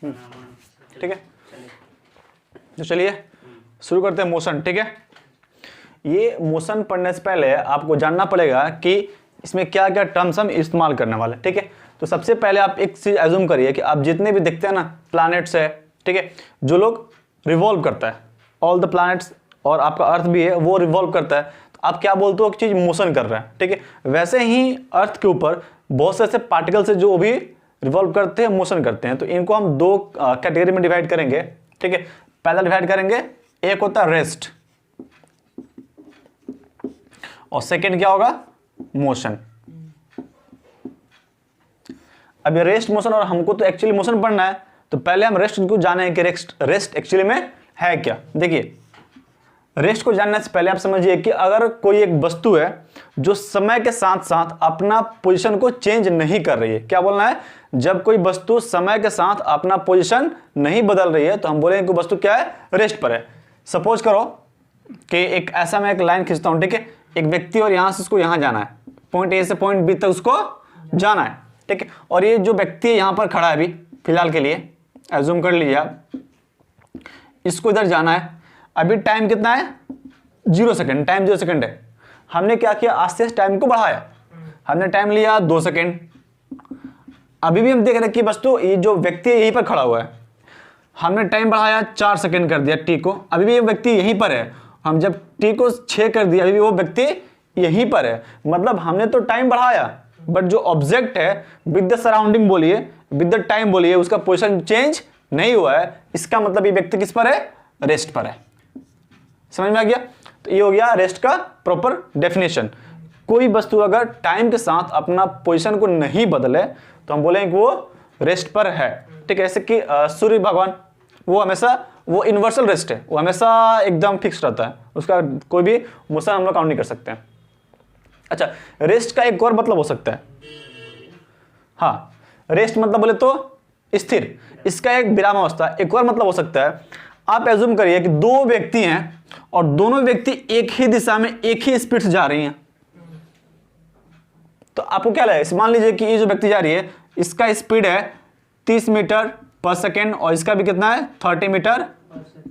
ठीक है, तो चलिए शुरू करते हैं मोशन। ठीक है, ये मोशन पढ़ने से पहले आपको जानना पड़ेगा कि इसमें क्या क्या टर्म्स हम इस्तेमाल करने वाले हैं। ठीक है, तो सबसे पहले आप एक चीज एज्यूम करिए कि आप जितने भी देखते हैं ना प्लैनेट्स है, ठीक है, जो लोग रिवॉल्व करता है, ऑल द प्लैनेट्स और आपका अर्थ भी है वो रिवॉल्व करता है, तो आप क्या बोलते हो, एक चीज मोशन कर रहा है। ठीक है, वैसे ही अर्थ के ऊपर बहुत से ऐसे पार्टिकल्स है जो भी रिवॉल्व करते हैं, मोशन करते हैं। तो इनको हम दो कैटेगरी में डिवाइड करेंगे। ठीक है, पहला डिवाइड करेंगे, एक होता है रेस्ट और सेकेंड क्या होगा, मोशन। अब ये रेस्ट मोशन और हमको तो एक्चुअली मोशन पढ़ना है, तो पहले हम रेस्ट को जाने कि रेस्ट एक्चुअली में है क्या। देखिए, रेस्ट को जानने से पहले आप समझिए कि अगर कोई एक वस्तु है जो समय के साथ साथ अपना पोजीशन को चेंज नहीं कर रही है, क्या बोलना है, जब कोई वस्तु समय के साथ अपना पोजीशन नहीं बदल रही है तो हम बोलेंगे कि वस्तु क्या है, रेस्ट पर है। सपोज करो कि एक ऐसा मैं एक लाइन खींचता हूं, ठीक है, एक व्यक्ति और यहां से उसको यहां जाना है, पॉइंट ए से पॉइंट बी तक उसको जाना है। ठीक है, और ये जो व्यक्ति यहां पर खड़ा है अभी फिलहाल के लिए एज्यूम कर लीजिए आप, इसको इधर जाना है। अभी टाइम कितना है, 0 सेकंड, टाइम 0 सेकंड है। हमने क्या किया, आस्ते से टाइम को बढ़ाया, हमने टाइम लिया 2 सेकंड। अभी भी हम देख रहे हैं कि वस्तु ये जो व्यक्ति यहीं पर खड़ा हुआ है, हमने टाइम बढ़ाया 4 सेकंड कर दिया टी को, अभी भी ये व्यक्ति यहीं पर है। हम जब टी को 6 कर दिया, अभी भी वो व्यक्ति यहीं पर है। मतलब हमने तो टाइम बढ़ाया, बट जो ऑब्जेक्ट है विद द सराउंडिंग बोलिए, विद द टाइम बोलिए, उसका पोजीशन चेंज नहीं हुआ है। इसका मतलब ये व्यक्ति किस पर है, रेस्ट पर है। समझ में आ गया? तो ये हो गया रेस्ट का प्रॉपर डेफिनेशन। कोई वस्तु अगर टाइम के साथ अपना पोजीशन को नहीं बदले तो हम बोलेंगे कि वो रेस्ट पर है। ठीक है, जैसे कि सूर्य भगवान, वो हमेशा वो यूनिवर्सल रेस्ट है, वो हमेशा एकदम फिक्स रहता है, उसका कोई भी मोशन हम लोग काउंट नहीं कर सकते हैं। अच्छा, रेस्ट का एक और मतलब हो सकता है, हाँ, रेस्ट मतलब बोले तो स्थिर, इसका एक विराम अवस्था। एक और मतलब हो सकता है, आप एज्यूम करिए कि दो व्यक्ति हैं और दोनों व्यक्ति एक ही दिशा में एक ही स्पीड से जा रही हैं, तो आपको क्या लगेगा, मान लीजिए कि ये जो व्यक्ति जा रही है इसका स्पीड है 30 मीटर पर सेकेंड और इसका भी कितना है 30 मीटर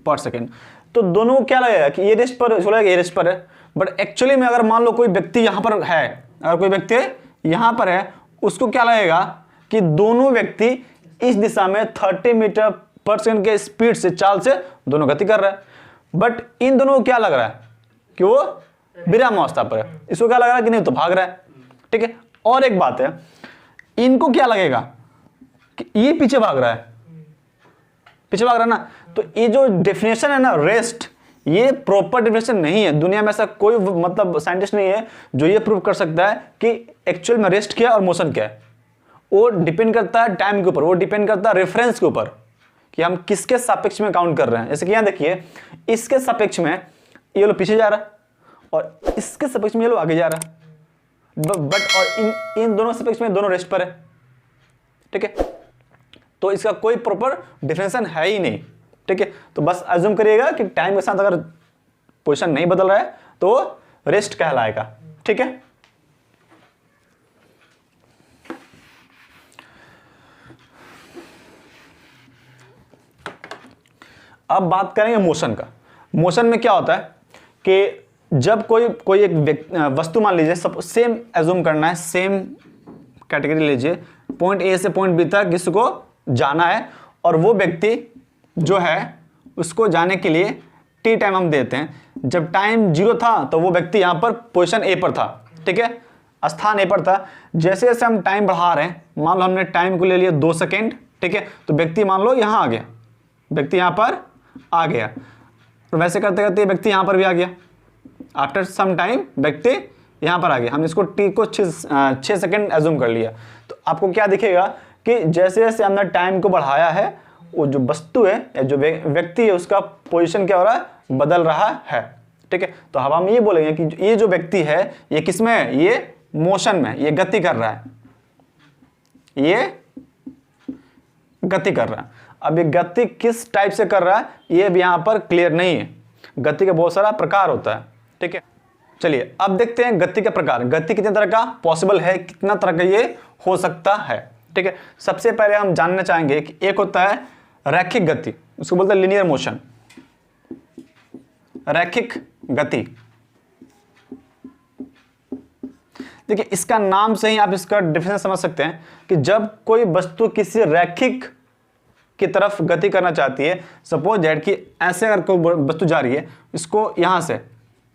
पर सेकेंड। तो दोनों को क्या लगेगा कि ये रेस्ट पर बोलेगा, ये रेस्ट पर है। बट एक्चुअली में अगर मान लो कोई व्यक्ति यहां पर है, अगर कोई व्यक्ति यहां पर है, उसको क्या लगेगा कि दोनों व्यक्ति इस दिशा में 30 मीटर पर सेकेंड के स्पीड से, चाल से दोनों गति कर रहा है। बट इन दोनों को क्या लग रहा है कि वो विराम अवस्था पर है, इसको क्या लग रहा है कि नहीं तो भाग रहा है। ठीक है, और एक बात है, इनको क्या लगेगा कि ये पीछे भाग रहा है, पीछे भाग रहा है ना। तो ये जो डेफिनेशन है ना रेस्ट, ये प्रॉपर डेफिनेशन नहीं है। दुनिया में ऐसा कोई मतलब साइंटिस्ट नहीं है जो ये प्रूव कर सकता है कि एक्चुअल में रेस्ट क्या है और मोशन क्या है। वो डिपेंड करता है टाइम के ऊपर, वो डिपेंड करता है रेफरेंस के ऊपर कि हम किसके सापेक्ष में काउंट कर रहे हैं। जैसे कि यहां देखिए, इसके सापेक्ष में ये लोग पीछे जा रहा है और इसके सापेक्ष में ये लोग आगे जा रहा है, बट और इन दोनों सापेक्ष में दोनों रेस्ट पर है। ठीक है, तो इसका कोई प्रॉपर डिफिनेशन है ही नहीं। ठीक है, तो बस अज्यूम करिएगा कि टाइम के साथ अगर पोजीशन नहीं बदल रहा है तो रेस्ट कहलाएगा। ठीक है, अब बात करेंगे मोशन का। मोशन में क्या होता है कि जब कोई एक वस्तु, मान लीजिए सब सेम एज्यूम करना है, सेम कैटेगरी लीजिए, पॉइंट ए से पॉइंट बी तक किसको जाना है और वो व्यक्ति जो है उसको जाने के लिए टी टाइम हम देते हैं। जब टाइम 0 था तो वो व्यक्ति यहाँ पर पोजीशन ए पर था। ठीक है, स्थान ए पर था। जैसे जैसे हम टाइम बढ़ा रहे हैं, मान लो हमने टाइम को ले लिया 2 सेकेंड, ठीक है, तो व्यक्ति मान लो यहाँ आ गया, व्यक्ति यहाँ पर आ गया, तो वैसे करते करते व्यक्ति यहाँ पर भी आ गया। आफ्टर सम टाइम व्यक्ति यहाँ पर आ गया, हम इसको टी को 6 सेकेंड एज्यूम कर लिया। तो आपको क्या दिखेगा कि जैसे जैसे हमने टाइम को बढ़ाया है, वो जो वस्तु है या जो व्यक्ति है उसका पोजीशन क्या हो रहा है, बदल रहा है। ठीक है, तो अब हम ये बोलेंगे कि ये जो व्यक्ति है ये किसमें है, ये मोशन में, ये गति कर रहा है, ये गति कर रहा है। अब ये गति किस टाइप से कर रहा है ये भी यहाँ पर क्लियर नहीं है। गति का बहुत सारा प्रकार होता है। ठीक है, चलिए अब देखते हैं गति के प्रकार। गति कितने तरह का पॉसिबल है, कितना तरह का ये हो सकता है। ठीक है, सबसे पहले हम जानना चाहेंगे कि एक होता है रैखिक गति, उसको बोलते हैं लीनियर मोशन, रैखिक गति। देखिए इसका नाम से ही आप इसका डेफिनेशन समझ सकते हैं कि जब कोई वस्तु किसी रैखिक की तरफ गति करना चाहती है, सपोज दैट कि ऐसे अगर कोई वस्तु जा रही है, इसको यहां से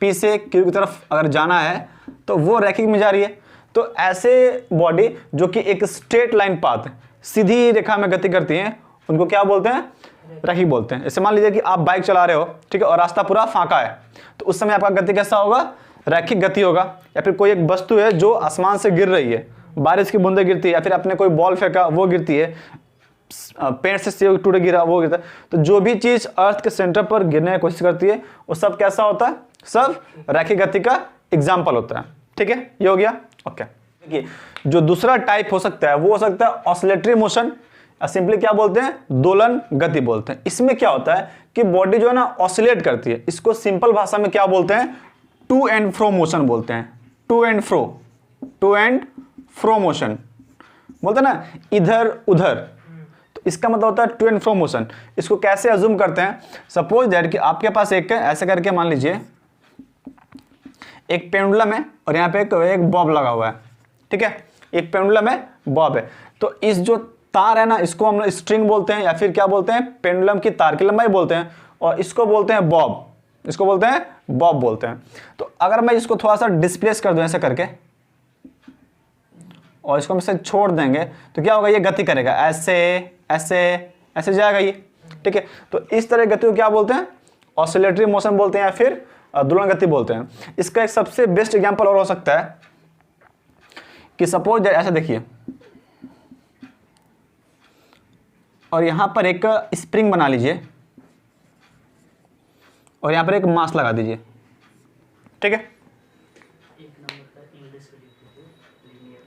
P से Q की तरफ अगर जाना है तो वो रैखिक में जा रही है। तो ऐसे बॉडी जो कि एक स्ट्रेट लाइन पाथ, सीधी रेखा में गति करती हैं, उनको क्या बोलते हैं? रैखिक बोलते हैं। जैसे मान लीजिए कि आप बाइक चला रहे हो, ठीक है, और रास्ता पूरा फांका है, तो उस समय आपका गति कैसा होगा? रैखिक गति होगा। या फिर कोई एक वस्तु है जो आसमान से गिर रही है, बारिश की बूंदें गिरती है, या फिर आपने कोई बॉल फेंका वो गिरती है, पेड़ से सेब टूटे गिरा वो गिरता है, तो जो भी चीज अर्थ के सेंटर पर गिरने की कोशिश करती है वो सब कैसा होता है? सब रैखिक गति का एग्जाम्पल होता है। ठीक है, ये हो गया। ओके, देखिए जो दूसरा टाइप हो सकता है वो हो सकता है ऑसिलेटरी मोशन, सिंपली क्या बोलते हैं? दोलन गति बोलते हैं। इसमें क्या होता है कि बॉडी जो है ना ऑसिलेट करती है, इसको सिंपल भाषा में क्या बोलते हैं? टू एंड फ्रो मोशन बोलते हैं। टू एंड फ्रो मोशन बोलते हैं ना, इधर उधर, तो इसका मतलब होता है टू एंड फ्रो मोशन। इसको कैसे अज्यूम करते हैं? सपोज दैट कि आपके पास एक ऐसे करके मान लीजिए एक पेंडुलम है और यहाँ पे एक बॉब लगा हुआ है, ठीक है, एक पेंडुलम है, बॉब है। तो इस जो तार है ना, इसको हम स्ट्रिंग बोलते हैं, या फिर क्या बोलते हैं? पेंडुलम की तार की लंबाई बोलते हैं, और इसको बोलते हैं बॉब, इसको बोलते हैं बॉब बोलते हैं। तो अगर मैं इसको थोड़ा सा डिस्प्लेस कर दूं ऐसे करके और इसको हम इसे छोड़ देंगे तो क्या होगा? ये गति करेगा, ऐसे ऐसे ऐसे जाएगा ये, ठीक है। तो इस तरह गति को क्या बोलते हैं? ऑसिलेटरी मोशन बोलते हैं, या फिर दोलन गति बोलते हैं। इसका एक सबसे बेस्ट एग्जांपल और हो सकता है कि सपोज ऐसे देखिए, और यहां पर एक स्प्रिंग बना लीजिए और यहां पर एक मास लगा दीजिए, ठीक है। एक नंबर का इंग्लिश में लिख दीजिए, लीनियर।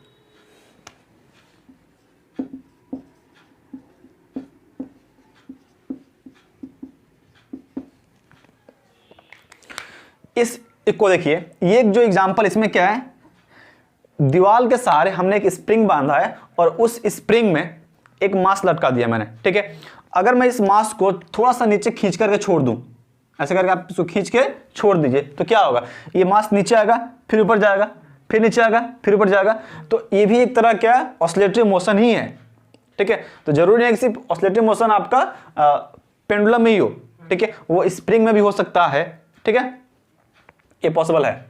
इस को देखिए, ये जो एग्जांपल इसमें क्या है? दीवार के सहारे हमने एक स्प्रिंग बांधा है और उस स्प्रिंग में एक मास लटका दिया मैंने, ठीक है। अगर मैं इस मास को थोड़ा सा नीचे खींच करके छोड़ दूं, ऐसे करके आप इसको खींच के छोड़ दीजिए, तो क्या होगा? ये मास नीचे आएगा, फिर ऊपर जाएगा, फिर नीचे आएगा, फिर ऊपर जाएगा। तो ये भी एक तरह क्या है? ऑसिलेटरी मोशन ही है, ठीक है। तो जरूरी नहीं है कि सिर्फ ऑसिलेटरी मोशन आपका पेंडुलम में ही हो, ठीक है, वो स्प्रिंग में भी हो सकता है, ठीक है, ये पॉसिबल है।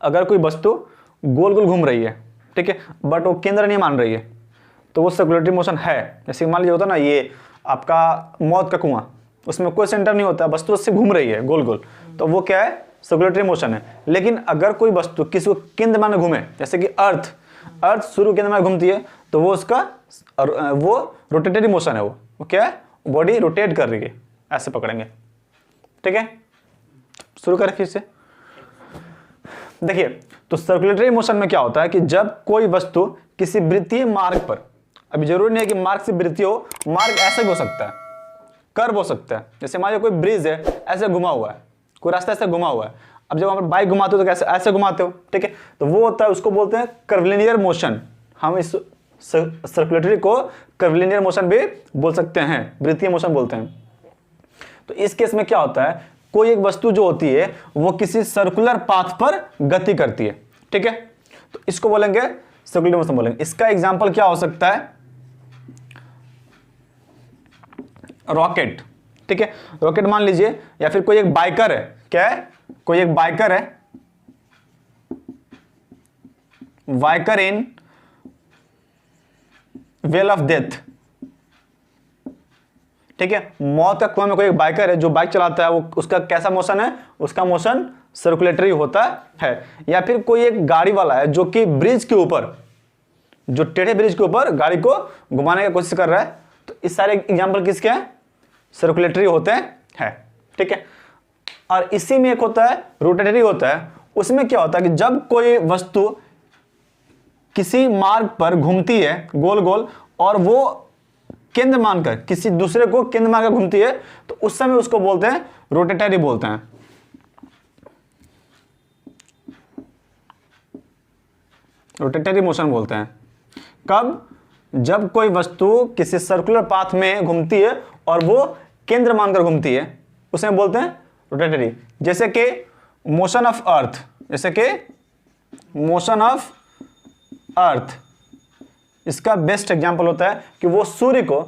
अगर कोई वस्तु गोल गोल घूम रही है, ठीक है, बट वो केंद्र नहीं मान रही है, तो वो सर्कुलेटरी मोशन है। जैसे मान लीजिए होता है ना, ये आपका मौत का कुआं, उसमें कोई सेंटर नहीं होता, वस्तु उससे घूम रही है गोल गोल, तो वो क्या है? सर्कुलेटरी मोशन है। लेकिन अगर कोई वस्तु किसी को केंद्र मान घूमे, जैसे कि अर्थ शुरू केंद्र में घूमती है, तो वो उसका वो रोटेटरी मोशन है। वो क्या है? बॉडी रोटेट कर रही है, ऐसे पकड़ेंगे, ठीक है। शुरू करें फिर से, देखिए। तो सर्कुलेटरी मोशन में क्या होता है कि जब कोई वस्तु किसी वृत्तीय मार्ग पर, अभी जरूरी नहीं है कि मार्ग से वृत्तीय हो, मार्ग ऐसे भी हो सकता है, कर्व हो सकता है। जैसे मान लो कोई ब्रिज है, ऐसे घुमा हुआ है, कोई रास्ता ऐसे घुमा हुआ है, अब जब आप बाइक घुमाते हो तो कैसे? ऐसे घुमाते हो, ठीक है। तो वो होता है, उसको बोलते हैं कर्वलिनियर मोशन। हम इस सर्कुलेटरी को कर्वलिनियर मोशन भी बोल सकते हैं, वृत्तीय मोशन बोलते हैं। तो इस केस में क्या होता है? कोई एक वस्तु जो होती है वो किसी सर्कुलर पाथ पर गति करती है, ठीक है, तो इसको बोलेंगे सर्कुलर मोशन बोलेंगे। इसका एग्जांपल क्या हो सकता है? रॉकेट, ठीक है। रॉकेट मान लीजिए, या फिर कोई एक बाइकर है, क्या है? कोई एक बाइकर है, biker in well of death, ठीक है। मौत का कुआं में कोई एक बाइकर है जो बाइक चलाता है, वो उसका कैसा मोशन है? उसका मोशन सर्कुलेटरी होता है। या फिर कोई एक गाड़ी वाला है जो कि ब्रिज के ऊपर, जो टेढ़े ब्रिज के ऊपर गाड़ी को घुमाने की कोशिश कर रहा है, तो इस सारे एग्जांपल किसके हैं? सर्कुलेटरी होते हैं, ठीक है। और इसी में एक होता है रोटेटरी होता है। उसमें क्या होता है कि जब कोई वस्तु किसी मार्ग पर घूमती है गोल गोल, और वो केंद्र मानकर किसी दूसरे को केंद्र मानकर घूमती है, तो उस समय उसको बोलते हैं रोटेटरी बोलते हैं। रोटेटरी मोशन बोलते हैं। कब? जब कोई वस्तु किसी सर्कुलर पाथ में घूमती है और वो केंद्र मानकर घूमती है उसे हम बोलते हैं रोटेटरी। जैसे कि मोशन ऑफ अर्थ, जैसे कि मोशन ऑफ अर्थ, इसका बेस्ट एग्जांपल होता है कि वो सूर्य को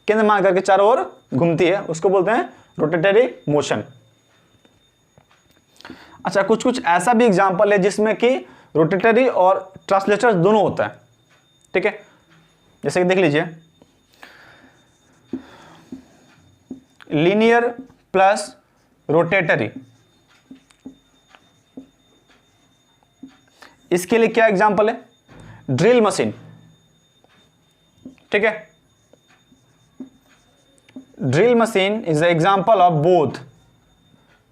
केंद्र मान करके चारों ओर घूमती है, उसको बोलते हैं रोटेटरी मोशन। अच्छा, कुछ कुछ ऐसा भी एग्जांपल है जिसमें कि रोटेटरी और ट्रांसलेटर दोनों होता है, ठीक है। जैसे कि देख लीजिए, लीनियर प्लस रोटेटरी, इसके लिए क्या एग्जांपल है? ड्रिल मशीन, ठीक है। Drill machine is a example of both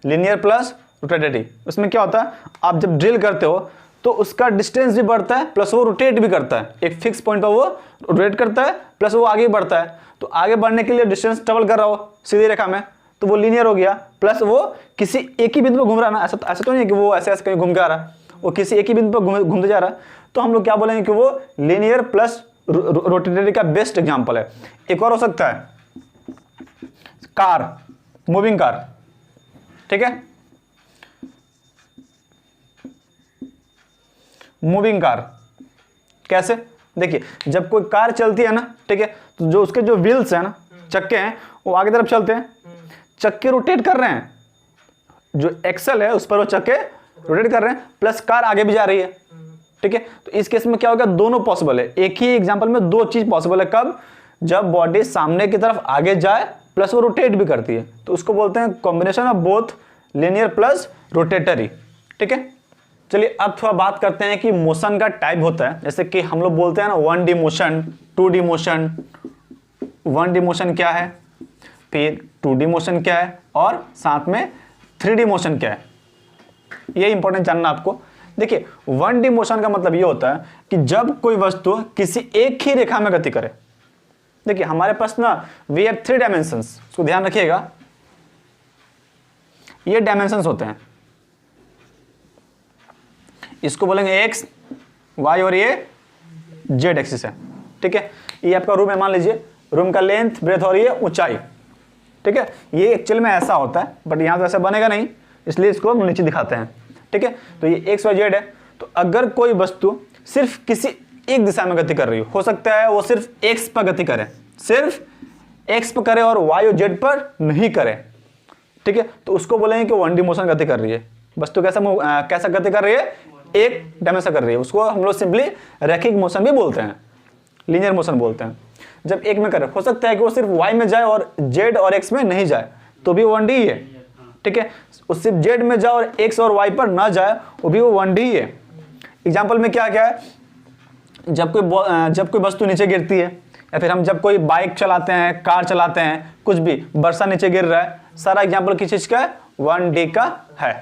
linear plus rotatory. उसमें क्या होता है, आप जब ड्रिल करते हो तो उसका डिस्टेंस भी बढ़ता है प्लस वो रोटेट भी करता है, एक फिक्स पॉइंट पर वो रोटेट करता है प्लस वो आगे बढ़ता है। तो आगे बढ़ने के लिए डिस्टेंस ट्रेवल कर रहा हो सीधी रेखा में तो वो लीनियर हो गया, प्लस वो किसी एक ही बिंदु पर घूम रहा ना, ऐसा तो नहीं है कि वो ऐसे ऐसे कहीं घूम के आ रहा, वो किसी एक ही बिंदु पर घूमते जा रहा। तो हम लोग क्या बोलेंगे कि वो लीनियर प्लस रोटेटरी का बेस्ट एग्जाम्पल है। एक और हो सकता है कार, मूविंग कार, ठीक है। मूविंग कार कैसे? देखिए, जब कोई कार चलती है ना, ठीक है, तो जो उसके जो व्हील्स हैं ना, चक्के हैं, वो आगे तरफ चलते हैं, चक्के रोटेट कर रहे हैं, जो एक्सल है उस पर वो चक्के रोटेट कर रहे हैं, प्लस कार आगे भी जा रही है, ठीक है। तो इस केस में क्या होगा, दोनों पॉसिबल है। एक ही एग्जांपल में दो चीज पॉसिबल है। कब? जब बॉडी सामने की तरफ आगे जाए प्लस वो रोटेट भी करती है, तो उसको बोलते हैं combination of both linear plus rotatory, ठीक है। चलिए अब थोड़ा बात करते हैं कि मोशन का टाइप होता है। जैसे कि हम लोग बोलते हैं ना 1D motion, 2D motion. 1D motion क्या है, फिर 2D मोशन क्या है, और साथ में 3D मोशन क्या है, ये इंपॉर्टेंट जानना आपको। देखिए, 1D मोशन का मतलब ये होता है कि जब कोई वस्तु किसी एक ही रेखा में गति करे। देखिए, हमारे पास ना वी हैव 3 डायमेंशंस, उसको ध्यान रखिएगा, ये डायमेंशंस होते हैं। इसको बोलेंगे एक्स, वाई और ये जेड एक्सिस है, ठीक है। ये आपका रूम है, मान लीजिए रूम का लेंथ, ब्रेथ और ये ऊंचाई, ठीक है। ये एक्चुअल में ऐसा होता है, बट यहाँ तो ऐसा बनेगा नहीं, इसलिए इसको हम नीचे दिखाते हैं, ठीक है। तो ये एक्स वाई जेड है। तो अगर कोई वस्तु सिर्फ किसी एक दिशा में गति कर रही हो सकता है वो सिर्फ एक्स पर गति करे, सिर्फ एक्स पर करे और वाई और जेड पर नहीं करे, ठीक है। तो उसको बोलेंगे कि 1D मोशन गति कर रही है। वस्तु कैसा गति कर रही है, एक डायमेंशन कर रही है, उसको हम लोग सिंपली रैखिक मोशन भी बोलते हैं, लीनियर मोशन बोलते हैं। जब एक में करे, हो सकता है कि वो सिर्फ वाई में जाए और जेड और एक्स में नहीं जाए, तो भी 1D ही है, ठीक है। वो सिर्फ जेड में जाए और एक्स और वाई पर ना जाए, वो भी वो 1D ही है। एग्जाम्पल में क्या क्या है, जब कोई वस्तु नीचे गिरती है, या फिर हम जब कोई बाइक चलाते हैं, कार चलाते हैं, कुछ भी, बरसा नीचे गिर रहा है, सारा एग्जाम्पल किस चीज का है, 1D का है,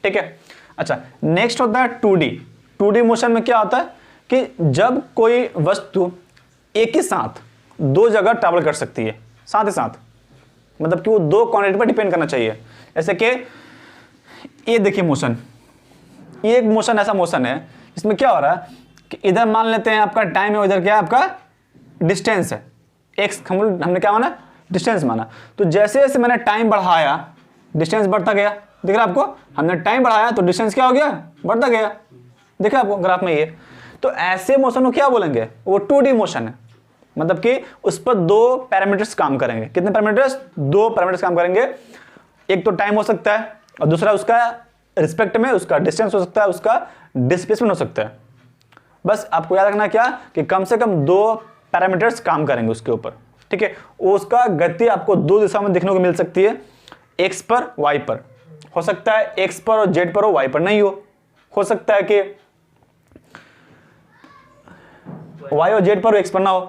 ठीक है। अच्छा, नेक्स्ट होता है 2D। 2D मोशन में क्या होता है कि जब कोई वस्तु एक ही साथ दो जगह ट्रैवल कर सकती है, साथ ही साथ, मतलब कि वो दो क्वांटिटी पर डिपेंड करना चाहिए। जैसे कि ये देखिए मोशन, ये एक मोशन ऐसा मोशन है इसमें क्या हो रहा है कि इधर मान लेते हैं आपका टाइम है, उधर क्या है आपका डिस्टेंस है, एक्स हमने क्या माना, डिस्टेंस माना। तो जैसे जैसे मैंने टाइम बढ़ाया डिस्टेंस बढ़ता गया, दिख रहा है आपको, हमने टाइम बढ़ाया तो डिस्टेंस क्या हो गया, बढ़ता गया, दिख रहा है आपको ग्राफ में ये। तो ऐसे मोशन को क्या बोलेंगे, वो 2D मोशन है, मतलब कि उस पर दो पैरामीटर्स काम करेंगे। कितने पैरामीटर्स, दो पैरामीटर्स काम करेंगे। एक तो टाइम हो सकता है और दूसरा उसका रिस्पेक्ट में उसका डिस्टेंस हो सकता है, उसका डिस्प्लेसमेंट हो सकता है। बस आपको याद रखना क्या कि कम से कम दो पैरामीटर्स काम करेंगे उसके ऊपर, ठीक है। उसका गति आपको दो दिशा में देखने को मिल सकती है, एक्स पर वाई पर। हो सकता है एक्स पर और जेड पर हो, वाई पर नहीं हो सकता है कि वाई और जेड पर एक्स पर ना हो,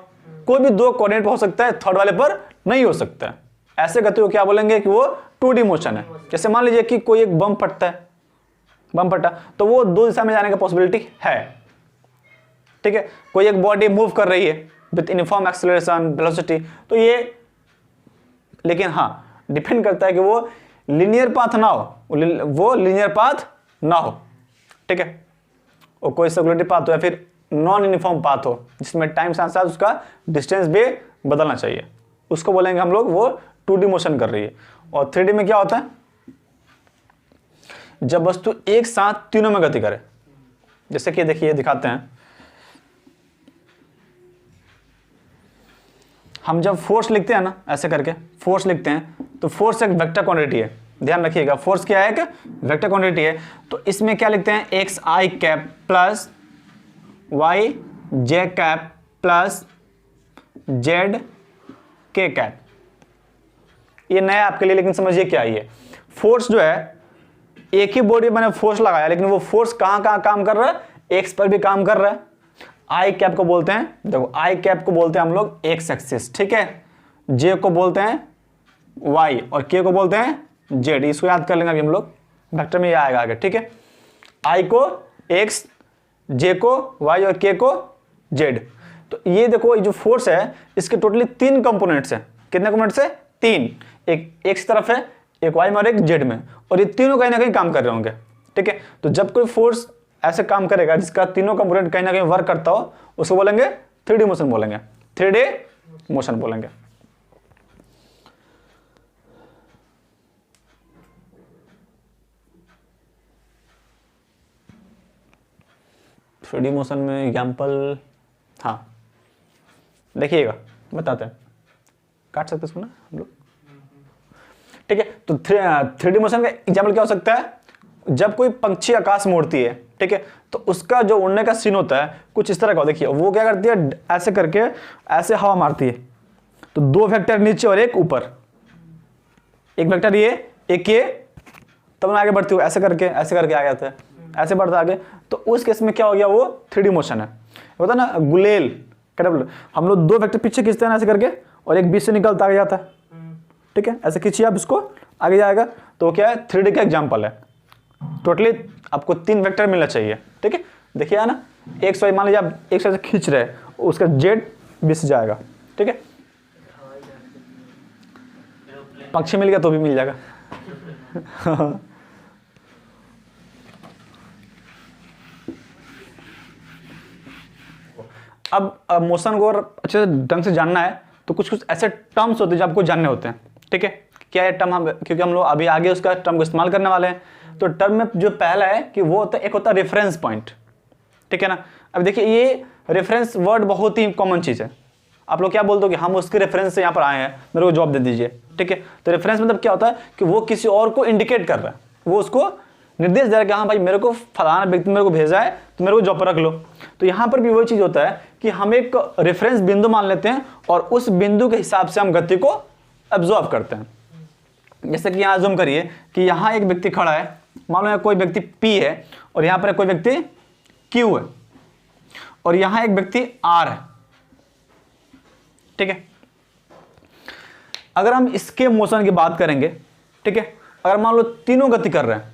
कोई भी दो कोऑर्डिनेट पर हो सकता है, थर्ड वाले पर नहीं हो सकता है। ऐसे गति को क्या बोलेंगे कि वो 2D मोशन है। जैसे मान लीजिए कि कोई एक बम फटता है, बम फटा तो वो दो दिशा में जाने का पॉसिबिलिटी है, ठीक है। कोई एक बॉडी मूव कर रही है विथ यूनिफॉर्म एक्सेलरेशन वेलोसिटी, तो ये, लेकिन हाँ डिपेंड करता है कि वो लीनियर पाथ ना हो, वो लीनियर पाथ ना हो, ठीक है। और कोई सर्कुलर पाथ हो या फिर नॉन यूनिफॉर्म पाथ हो, जिसमें टाइम साथ साथ उसका डिस्टेंस भी बदलना चाहिए, उसको बोलेंगे हम लोग वो 2D मोशन कर रही है। और 3D में क्या होता है, जब वस्तु एक साथ तीनों में गति करे, जैसे कि देखिए दिखाते हैं, हम जब फोर्स लिखते हैं ना ऐसे करके फोर्स लिखते हैं, तो फोर्स एक वेक्टर क्वांटिटी है, ध्यान रखिएगा, फोर्स क्या है, एक वेक्टर क्वांटिटी है। तो इसमें क्या लिखते हैं, एक्स आई कैप प्लस वाई जे कैप प्लस जेड के कैप। ये नया आपके लिए, लेकिन समझिए क्या है, ये फोर्स जो है, एक ही बॉडी मैंने फोर्स लगाया, लेकिन वो फोर्स कहां कहां काम कर रहा है, एक्स पर भी काम कर रहा है। आई कैप को बोलते हैं, देखो आई कैप को बोलते हैं हम लोग एक्स एक्सिस, ठीक है, जे को बोलते हैं वाई और के को बोलते हैं जेड। इसको याद कर लेंगे अभी हम लोग, वेक्टर में ये आएगा आगे, ठीक है। आई को एक्स, जे को वाई और के को जेड। तो ये देखो, ये जो फोर्स है इसके टोटली 3 कंपोनेंट्स हैं। कितने कंपोनेंट्स है, 3, एक एक्स तरफ है, एक वाई में और एक जेड में, और ये तीनों कहीं ना कहीं काम कर रहे होंगे, ठीक है। तो जब कोई फोर्स ऐसे काम करेगा जिसका तीनों कंपोनेंट कहीं ना कहीं वर्क करता हो, उसको बोलेंगे 3D मोशन बोलेंगे, 3D मोशन बोलेंगे। थ्री डी मोशन में एग्जाम्पल, हाँ देखिएगा, बताते हैं, काट सकते इसको ना हम लोग, ठीक है। तो 3D मोशन का एग्जाम्पल क्या हो सकता है, जब कोई पंछी आकाश में उड़ती है, ठीक है, तो उसका जो उड़ने का सीन होता है कुछ इस तरह का, देखिए वो क्या करती है, ऐसे करके ऐसे हवा मारती है, तो 2 वेक्टर नीचे और एक ऊपर, एक वेक्टर ये, एक ये, तब मैं आगे बढ़ती हूँ, ऐसे करके आ जाता है, ऐसे बढ़ता आगे। तो उस केस में क्या हो गया, वो 3D मोशन है। होता ना गुलेल, हम लोग 2 वेक्टर पीछे खींचते हैं ऐसे करके, और एक बीच से निकलता आगे जाता है, ठीक है, ऐसे खींचिए आप इसको, आगे जाएगा, तो वो क्या है, 3D का एग्जाम्पल है। टोटली आपको 3 वेक्टर मिलना चाहिए, ठीक है। देखिए ना, एक्स वाई मान लीजिए आप एक साइड से खींच रहे हैं, उसका जेड बीच से जाएगा, ठीक है। पक्षी मिल गया तो भी मिल जाएगा। अब मोशन को और अच्छे ढंग से जानना है, तो कुछ कुछ ऐसे टर्म्स होते हैं जो आपको जानने होते हैं, ठीक है। क्या है टर्म, हम क्योंकि हम लोग अभी आगे उसका टर्म को इस्तेमाल करने वाले हैं। तो टर्म में जो पहला है कि वो होता है, एक होता है रेफरेंस पॉइंट, ठीक है ना। अब देखिए ये रेफरेंस वर्ड बहुत ही कॉमन चीज़ है। आप लोग क्या बोलते हो कि हम उसके रेफरेंस से यहाँ पर आए हैं, मेरे को जॉब दे दीजिए, ठीक है। तो रेफरेंस मतलब क्या होता है कि वो किसी और को इंडिकेट कर रहा है, वो उसको निर्देश दे रहा है कि हाँ भाई मेरे को फलाना व्यक्ति मेरे को भेजा है तो मेरे को जॉब पर रख लो। तो यहाँ पर भी वही चीज़ होता है कि हम एक रेफरेंस बिंदु मान लेते हैं और उस बिंदु के हिसाब से हम गति को एब्जॉर्व करते हैं। जैसे कि यहाँ जूम करिए कि यहाँ एक व्यक्ति खड़ा है, मान लो कोई व्यक्ति P है और यहाँ पर कोई व्यक्ति Q है और यहाँ एक व्यक्ति R है, ठीक है। अगर हम इसके मोशन की बात करेंगे, ठीक है, अगर मान लो तीनों गति कर रहे हैं,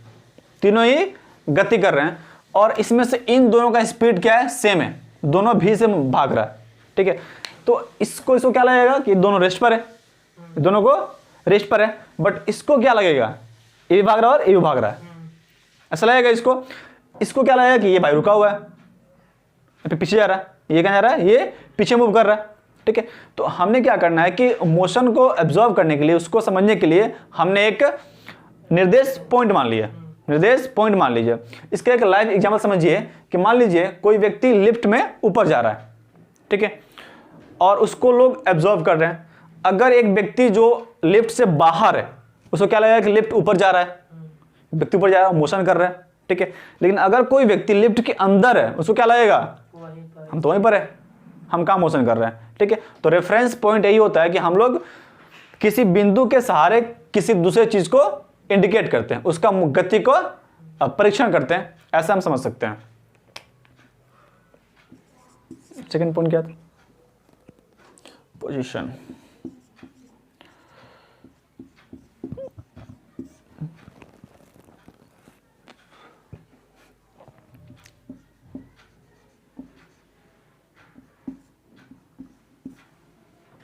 तीनों ही गति कर रहे हैं और इसमें से इन दोनों का स्पीड क्या है, सेम है, दोनों भी से भाग रहा है, ठीक है। तो इसको क्या लगेगा कि दोनों रेस्ट पर है, दोनों को रेस्ट पर है, बट इसको क्या लगेगा, ये भी भाग रहा है और ये भी भाग रहा है, ऐसा लगेगा इसको। इसको क्या लगेगा कि ये भाई रुका हुआ है, पीछे जा रहा है, ये कहाँ जा रहा है, ये पीछे मूव कर रहा है, ठीक है। तो हमने क्या करना है कि मोशन को एब्जॉर्व करने के लिए, उसको समझने के लिए हमने एक निर्देश पॉइंट मान लिया, निर्देश पॉइंट मान लीजिए। इसका एक लाइव एग्जांपल समझिए कि मान लीजिए कोई व्यक्ति लिफ्ट में ऊपर जा रहा है, ठीक है, और उसको लोग एब्जॉर्व कर रहे हैं। अगर एक व्यक्ति जो लिफ्ट से बाहर है उसको क्या लगेगा कि लिफ्ट ऊपर जा रहा है, व्यक्ति ऊपर जा रहा है, मोशन कर रहा है, ठीक है। लेकिन अगर कोई व्यक्ति लिफ्ट के अंदर है उसको क्या लगेगा, हम तो वहीं पर है, हम कहाँ मोशन कर रहे हैं, ठीक है। तो रेफरेंस पॉइंट यही होता है कि हम लोग किसी बिंदु के सहारे किसी दूसरे चीज को इंडिकेट करते हैं, उसका गति को परीक्षण करते हैं, ऐसा हम समझ सकते हैं। सेकंड पॉइंट क्या था, पोजीशन।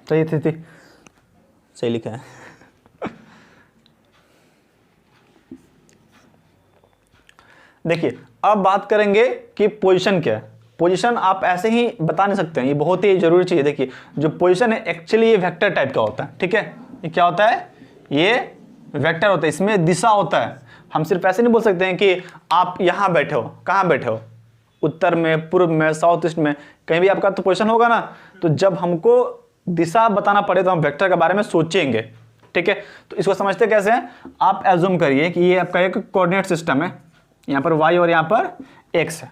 सही थी, सही लिखा है। देखिए अब बात करेंगे कि पोजीशन क्या है। पोजीशन आप ऐसे ही बता नहीं सकते हैं, ये बहुत ही जरूरी चीज़ है। देखिए जो पोजीशन है एक्चुअली ये वेक्टर टाइप का होता है, ठीक है। ये क्या होता है, ये वेक्टर होता है, इसमें दिशा होता है। हम सिर्फ ऐसे नहीं बोल सकते हैं कि आप यहाँ बैठे हो, कहाँ बैठे हो, उत्तर में, पूर्व में, साउथ ईस्ट में, कहीं भी आपका तो पोजीशन होगा ना। तो जब हमको दिशा बताना पड़े तो हम वेक्टर के बारे में सोचेंगे, ठीक है। तो इसको समझते कैसे हैं, आप एज्यूम करिए कि ये आपका एक कोऑर्डिनेट सिस्टम है, यहाँ पर y और यहाँ पर x है,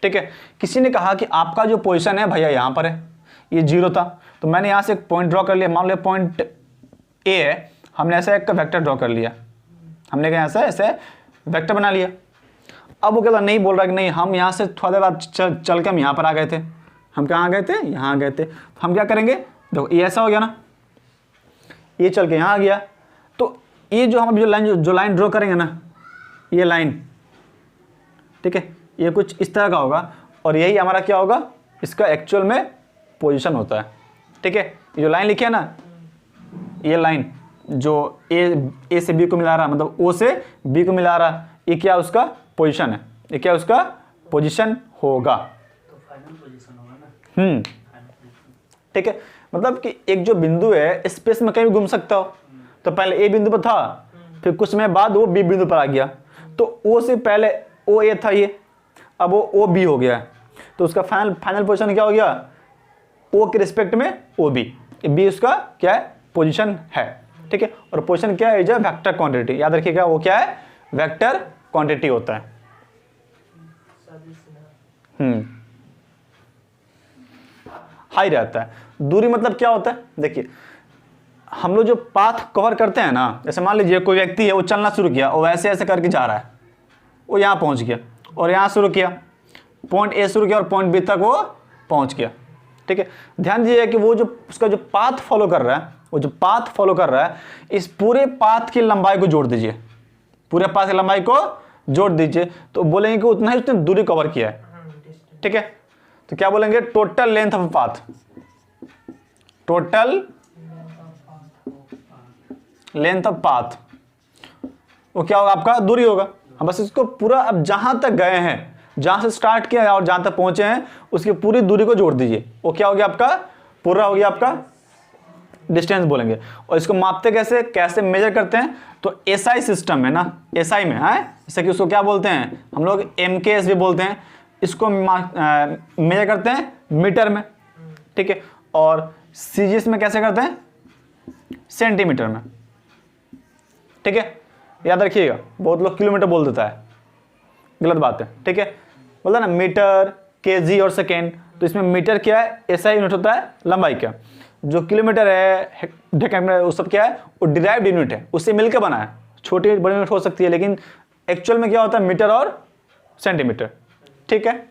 ठीक है। किसी ने कहा कि आपका जो पोजीशन है भैया यहाँ पर है, ये 0 था, तो मैंने यहाँ से एक पॉइंट ड्रॉ कर लिया, मान लो पॉइंट A है, हमने ऐसे एक वेक्टर ड्रॉ कर लिया, हमने कहा ऐसे वेक्टर बना लिया। अब वो कहता नहीं, बोल रहा कि नहीं हम यहाँ से थोड़ा देर बाद चल के हम यहाँ पर आ गए थे। हम कहाँ गए थे, यहाँ आ गए थे। हम क्या करेंगे, देखो ये ऐसा हो गया ना, ये चल के यहाँ आ गया, तो ये जो हम अभी जो लाइन ड्रॉ करेंगे ना, ये लाइन, ठीक है, ये कुछ इस तरह का होगा और यही हमारा क्या होगा, इसका एक्चुअल में पोजीशन होता है, ठीक है। ये जो लाइन लिखी है ना, ये लाइन जो ए से बी को मिला रहा, मतलब ओ से बी को मिला रहा, ये क्या उसका पोजीशन है, ये क्या उसका पोजीशन होगा, तो फाइनल पोजीशन होगा ना। फाइनल पोजीशन, ठीक है। मतलब कि एक जो बिंदु है स्पेस में कहीं भी घूम सकता हो, तो पहले ए बिंदु पर था, फिर कुछ समय बाद वो बी बिंदु पर आ गया, तो ओ से पहले ओ ए था ये, अब वो ओ बी हो गया, तो उसका फाइनल पोजीशन क्या हो गया, ओ के रिस्पेक्ट में ओ बी, बी उसका क्या है, पोजीशन है, ठीक है। और पोजीशन क्या है, इज अ वेक्टर क्वांटिटी, याद रखिएगा वो क्या है, वेक्टर क्वांटिटी होता है। हाई रहता है। दूरी मतलब क्या होता है, देखिए हम लोग जो पाथ कवर करते हैं ना, जैसे मान लीजिए कोई व्यक्ति है वो चलना शुरू किया और ऐसे ऐसे करके जा रहा है, वो यहाँ पहुँच गया और यहाँ शुरू किया, पॉइंट ए शुरू किया और पॉइंट बी तक वो पहुँच गया, ठीक है। ध्यान दीजिए कि वो जो उसका जो पाथ फॉलो कर रहा है, वो जो पाथ फॉलो कर रहा है, इस पूरे पाथ की लंबाई को जोड़ दीजिए, पूरे पाथ की लंबाई को जोड़ दीजिए, तो बोलेंगे कि उतना ही उसने दूरी कवर किया है, ठीक है। तो क्या बोलेंगे, total length of path, total length of path, वो क्या होगा, आपका दूरी होगा। हम बस इसको पूरा, अब जहां तक गए हैं, जहां से स्टार्ट किया और जहां तक पहुंचे हैं, उसकी पूरी दूरी को जोड़ दीजिए, वो क्या हो गया, आपका पूरा हो गया आपका डिस्टेंस बोलेंगे। और इसको मापते कैसे मेजर करते हैं, तो एसआई सिस्टम है ना, एसआई में है, जैसे कि उसको क्या बोलते हैं हम लोग, एमकेएस भी बोलते हैं, इसको मेजर करते हैं मीटर में, ठीक है। और सीजीएस में कैसे करते हैं, सेंटीमीटर में, ठीक है। याद रखिएगा, बहुत लोग किलोमीटर बोल देता है, गलत बात है, ठीक है। बोलता ना मीटर, केजी और सेकेंड, तो इसमें मीटर क्या है, एसआई यूनिट होता है लंबाई का, जो किलोमीटर है, डेसीमीटर, वो सब क्या है, वो डिराइव्ड यूनिट है, उससे मिलकर बना है, छोटी बड़ी यूनिट हो सकती है, लेकिन एक्चुअल में क्या होता है, मीटर और सेंटीमीटर, ठीक है।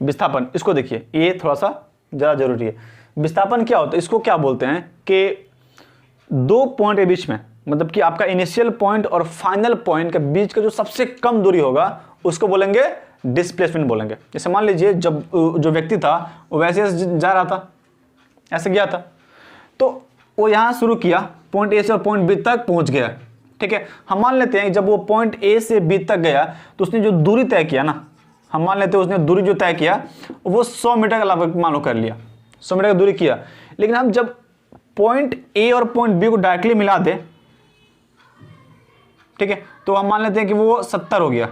विस्थापन, इसको देखिए, ये थोड़ा सा ज़्यादा जरूरी है। विस्थापन क्या होता है, इसको क्या बोलते हैं कि दो पॉइंट के बीच में, मतलब कि आपका इनिशियल पॉइंट और फाइनल पॉइंट के बीच का जो सबसे कम दूरी होगा उसको बोलेंगे डिस्प्लेसमेंट बोलेंगे। जैसे मान लीजिए जब जो व्यक्ति था वो वैसे जा रहा था, ऐसे गया था, तो वो यहाँ शुरू किया, पॉइंट ए से और पॉइंट बी तक पहुँच गया, ठीक है। हम मान लेते हैं जब वो पॉइंट ए से बी तक गया तो उसने जो दूरी तय किया ना, हम मान लेते हैं उसने दूरी जो तय किया वो 100 मीटर का लगभग मान लो कर लिया, 100 मीटर की दूरी किया। लेकिन हम जब पॉइंट ए और पॉइंट बी को डायरेक्टली मिला दें, ठीक है, तो हम मान लेते हैं कि वो 70 हो गया।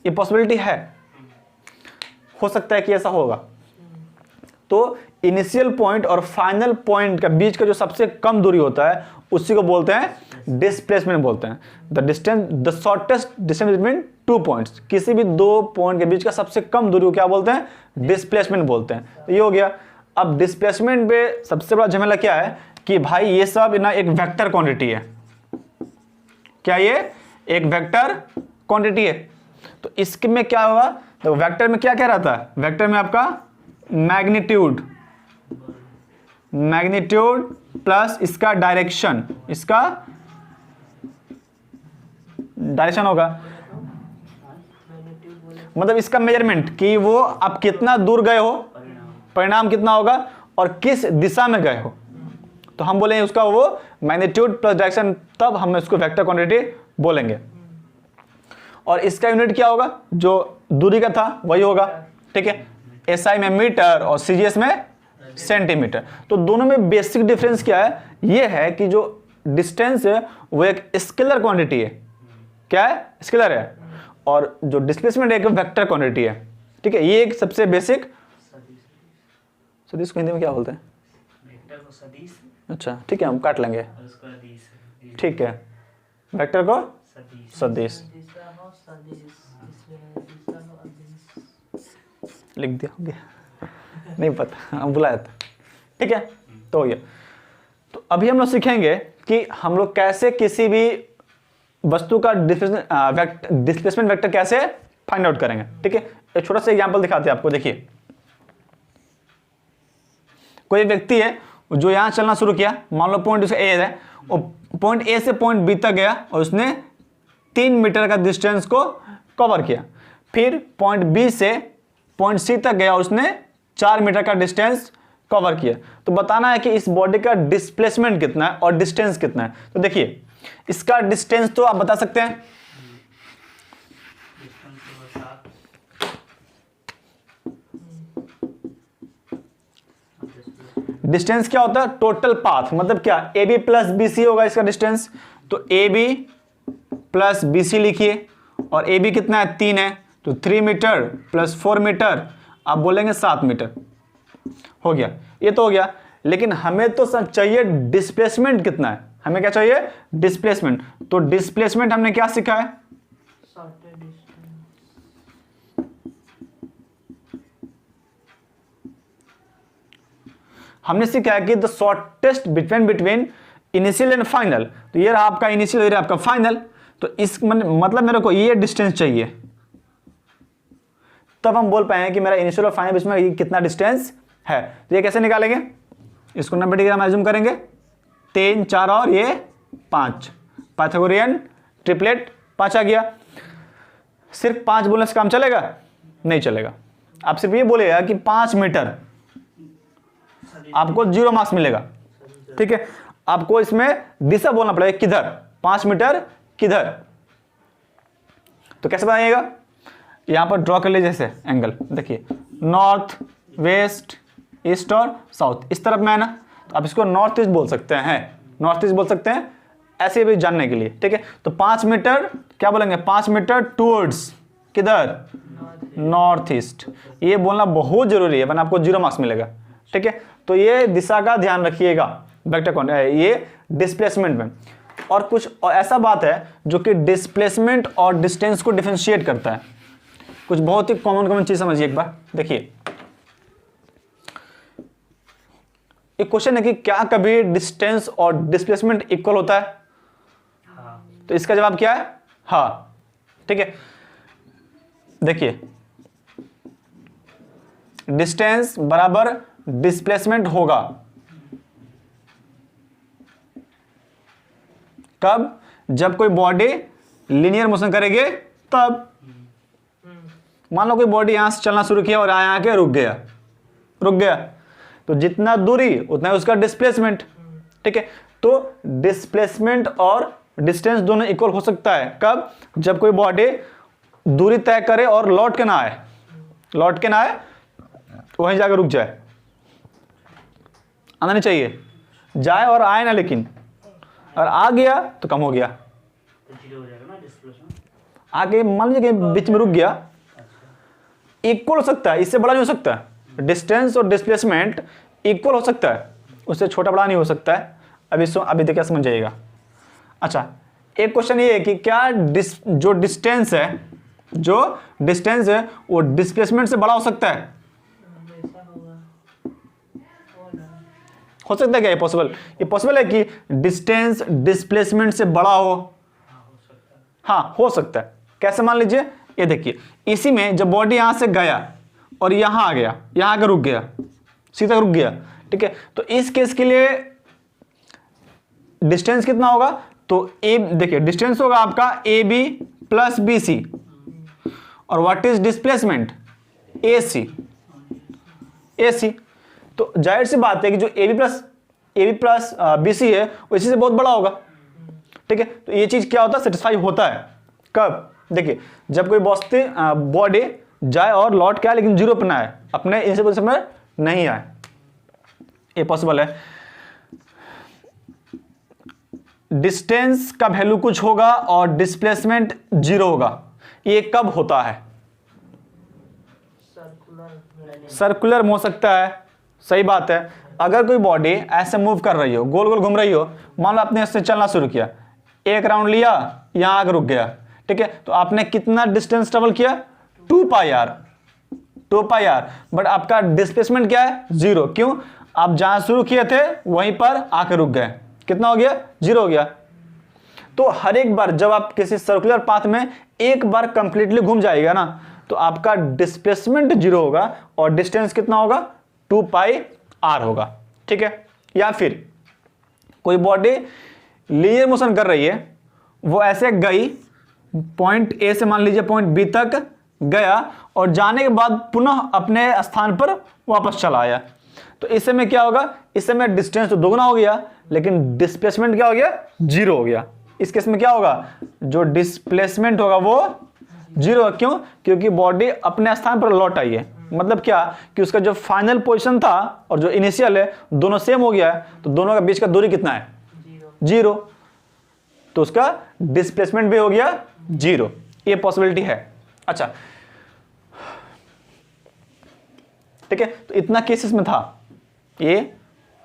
ये पॉसिबिलिटी है, हो सकता है कि ऐसा होगा। तो इनिशियल पॉइंट और फाइनल पॉइंट के बीच का जो सबसे कम दूरी होता है उसी को बोलते हैं डिस्प्लेसमेंट बोलते हैं। The shortest distance between two points, किसी भी दो पॉइंट के बीच का सबसे कम दूरी को क्या बोलते हैं, डिस्प्लेसमेंट बोलते हैं। तो ये हो गया। अब डिस्प्लेसमेंट में सबसे बड़ा झमेला क्या है कि भाई ये सब ना एक वेक्टर क्वांटिटी है। क्या ये एक वेक्टर क्वांटिटी है? तो इसमें क्या होगा, तो वेक्टर में क्या क्या रहता है, वेक्टर में आपका मैग्नीट्यूड, मैग्नीट्यूड प्लस इसका डायरेक्शन, इसका डायरेक्शन होगा, मैग्नीट्यूड बोले मतलब इसका मेजरमेंट कि वो आप कितना दूर गए हो, परिणाम कितना होगा और किस दिशा में गए हो, तो हम बोलेंगे उसका वो मैग्नीट्यूड प्लस डायरेक्शन, तब हम इसको वेक्टर क्वांटिटी बोलेंगे। और इसका यूनिट क्या होगा, जो दूरी का था वही होगा, ठीक है। एसआई में मीटर और सीजीएस में सेंटीमीटर। तो दोनों में बेसिक डिफरेंस क्या है, ये है कि जो डिस्टेंस है वो एक स्केलर क्वांटिटी है, क्या है, स्केलर है, और जो डिस्प्लेसमेंट है एक वेक्टर क्वांटिटी है, ठीक है। ये एक सबसे बेसिक, सदिश, सदिश को हिंदी में क्या बोलते हैं, वेक्टर को सदिश अच्छा ठीक है, हम काट लेंगे, और उसको अदिश, ठीक है, वेक्टर को सदिश, सदिश दिशा हो सदिश, इसमें दिशा हो अदिश। लिख दिया, हो गया, नहीं पता, हम बुलाया था, ठीक है। तो हो गया। तो अभी हम लोग सीखेंगे कि हम लोग कैसे किसी भी वस्तु का डिस्प्लेसमेंट वेक्टर कैसे फाइंड आउट करेंगे, ठीक है। एक छोटा सा एग्जांपल दिखाते हैं आपको, देखिए कोई व्यक्ति है जो यहां चलना शुरू किया, मान लो पॉइंट उसका ए है, और पॉइंट ए से पॉइंट बी तक गया और उसने 3 मीटर का डिस्टेंस को कवर किया। फिर पॉइंट बी से पॉइंट सी तक गया और उसने 4 मीटर का डिस्टेंस कवर किया। तो बताना है कि इस बॉडी का डिस्प्लेसमेंट कितना है और डिस्टेंस कितना है। तो देखिए इसका डिस्टेंस तो आप बता सकते हैं, डिस्टेंस को 7 डिस्टेंस क्या होता है, टोटल पाथ, मतलब क्या, A B plus B C होगा इसका डिस्टेंस। तो A B plus B C लिखिए, और ए बी कितना है, 3 है, तो 3 मीटर प्लस 4 मीटर, आप बोलेंगे 7 मीटर, हो गया, ये तो हो गया। लेकिन हमें तो सब चाहिए डिस्प्लेसमेंट कितना है, हमें क्या चाहिए, डिस्प्लेसमेंट। तो डिस्प्लेसमेंट हमने क्या सीखा है, शॉर्टेड डिस्टेंस, हमने सीखा है कि the shortest between initial and final. तो ये रहा आपका इनिशियल, ये रहा आपका फाइनल। तो इस मतलब मेरे को ये डिस्टेंस चाहिए, तब हम बोल पाए कि मेरा इनिशियल और फाइनल बीच में ये कितना डिस्टेंस है। तो ये कैसे निकालेंगे, इसको 90 डिग्री हम एज्यूम करेंगे, 3 4 और ये 5, पाइथागोरियन ट्रिपलेट 5 आ गया। सिर्फ 5 बोलने से काम चलेगा, नहीं चलेगा। आप सिर्फ ये बोलेगा कि 5 मीटर, आपको 0 मार्क्स मिलेगा, ठीक है। आपको इसमें दिशा बोलना पड़ेगा, किधर, 5 मीटर किधर। तो कैसे बनाइएगा, यहां पर ड्रॉ कर लीजिए जैसे एंगल, देखिए नॉर्थ वेस्ट ईस्ट और साउथ, इस तरफ में है ना, तो आप इसको नॉर्थ ईस्ट बोल सकते हैं, नॉर्थ ईस्ट बोल सकते हैं, ऐसे भी जानने के लिए, ठीक है। तो 5 मीटर क्या बोलेंगे, 5 मीटर टूवर्ड्स किधर, नॉर्थ ईस्ट। ये बोलना बहुत जरूरी है, वरना आपको 0 मार्क्स मिलेगा, ठीक है। तो ये दिशा का ध्यान रखिएगा वेक्टर क्वांटिटी, ये डिस्प्लेसमेंट में। और कुछ और ऐसा बात है जो कि डिस्प्लेसमेंट और डिस्टेंस को डिफरेंशिएट करता है, कुछ बहुत ही कॉमन चीज समझिए एक बार। देखिए एक क्वेश्चन है कि क्या कभी डिस्टेंस और डिस्प्लेसमेंट इक्वल होता है, हाँ, तो इसका जवाब क्या है, हाँ, ठीक है। देखिए डिस्टेंस बराबर डिस्प्लेसमेंट होगा कब, जब कोई बॉडी लीनियर मोशन करेगी तब। मान लो कोई बॉडी यहां से चलना शुरू किया और यहां आके रुक गया, तो जितना दूरी उतना ही उसका डिस्प्लेसमेंट, ठीक है। तो डिस्प्लेसमेंट और डिस्टेंस दोनों इक्वल हो सकता है कब, जब कोई बॉडी दूरी तय करे और लौट के ना आए, वहीं जाकर रुक जाए, आना नहीं चाहिए, जाए और आए ना, लेकिन अगर आ गया तो कम हो गया, तो 0 हो जाएगा ना डिस्प्लेसमेंट। आगे मान लीजिए कि बीच में रुक गया, इक्वल हो सकता है, इससे बड़ा नहीं हो सकता, डिस्टेंस और डिस्प्लेसमेंट इक्वल हो सकता है, उससे छोटा बड़ा नहीं हो सकता है। अभी देखिए समझ जाइएगा। अच्छा एक क्वेश्चन ये है कि क्या जो डिस्टेंस है वो डिस्प्लेसमेंट से बड़ा हो सकता है, वैसा होगा, हो सकता है क्या, ये पॉसिबल है कि डिस्टेंस डिस्प्लेसमेंट से बड़ा हो, हाँ हो सकता है। कैसे, मान लीजिए ये देखिए, इसी में जब बॉडी यहां से गया और यहां आ गया, यहां आकर रुक गया, सीधा रुक गया, ठीक है, तो इस केस के लिए डिस्टेंस कितना होगा, तो ए देखिए डिस्टेंस होगा आपका A B plus B C, और what is displacement A C, A C. तो जाहिर सी बात है कि जो A B plus B C है वो इसी से बहुत बड़ा होगा, ठीक है। तो ये चीज क्या होता है, सेटिस्फाई होता है कब, देखिए जब कोई बॉडी जाए और लौट के आए लेकिन जीरो पर ना आए, अपने इनिशियल पोजीशन में नहीं आए, ये पॉसिबल है। डिस्टेंस का वैल्यू कुछ होगा और डिस्प्लेसमेंट जीरो होगा, ये कब होता है, सर्कुलर में हो सकता है, सही बात है। अगर कोई बॉडी ऐसे मूव कर रही हो, गोल गोल घूम रही हो, मान लो आपने इससे चलना शुरू किया, एक राउंड लिया, यहां आकर रुक गया, ठीक है, तो आपने कितना डिस्टेंस ट्रेवल किया, 2 पाई आर, बट आपका डिस्प्लेसमेंट क्या है, जीरो। क्यों, आप जहां शुरू किए थे वहीं पर आकर रुक गए, कितना हो गया, जीरो हो गया। तो हर एक बार जब आप किसी सर्कुलर पाथ में एक बार कंप्लीटली घूम जाएगा ना, तो आपका डिस्प्लेसमेंट जीरो होगा और डिस्टेंस कितना होगा, 2 पाई आर होगा, ठीक है। या फिर कोई बॉडी लीनियर मोशन कर रही है, वो ऐसे गई पॉइंट ए से मान लीजिए पॉइंट बी तक गया और जाने के बाद पुनः अपने स्थान पर वापस चला आया, तो इस समय क्या होगा, इस समय डिस्टेंस तो दोगुना हो गया लेकिन डिस्प्लेसमेंट क्या हो गया, जीरो हो गया। इस केस में क्या होगा, जो डिस्प्लेसमेंट होगा वो जीरो। क्यों, क्योंकि बॉडी अपने स्थान पर लौट आई है, मतलब क्या कि उसका जो फाइनल पोजीशन था और जो इनिशियल है दोनों सेम हो गया है, तो दोनों का बीच का दूरी कितना है, जीरो, तो उसका डिस्प्लेसमेंट भी हो गया जीरो, ये पॉसिबिलिटी है। अच्छा ठीक है, तो इतना केसेस में था, ये